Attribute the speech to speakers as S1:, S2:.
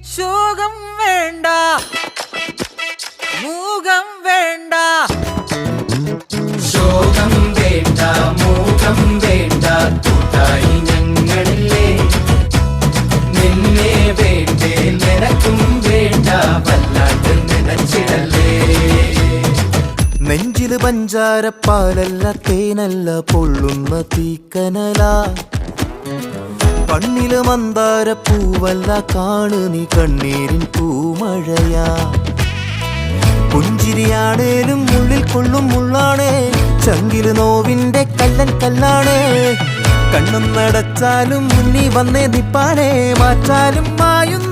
S1: ശോകം വേണ്ട, മൂകം വേണ്ട.
S2: ശോകം വേണ്ട, മൂകം വേണ്ട, കൂട്ടായി ഞങ്ങളില്ലേ. നിന്നെ വേണ്ടേ, നിനക്കും വേണ്ട, വല്ലാണ്ട് നനച്ചിടല്ലേ.
S3: നെഞ്ചില് പഞ്ചാരപ്പാലല്ല, തേനല്ല, പൊള്ളുന്ന തീക്കനല. കണ്ണില് മന്ദാരപ്പൂവല്ല, കാണു നീ കണ്ണീരിൻ പൂമഴയാ. പുഞ്ചിരിയാണേലും ഉള്ളിൽ കൊള്ളും മുള്ളാണേ, ചങ്കില് നോവിന്റെ കല്ലൻ കല്ലാണേ. കണ്ണും നടച്ചാലും മുന്നി വന്നേ നിപ്പാനേ, മാറ്റാലും മായുന്ന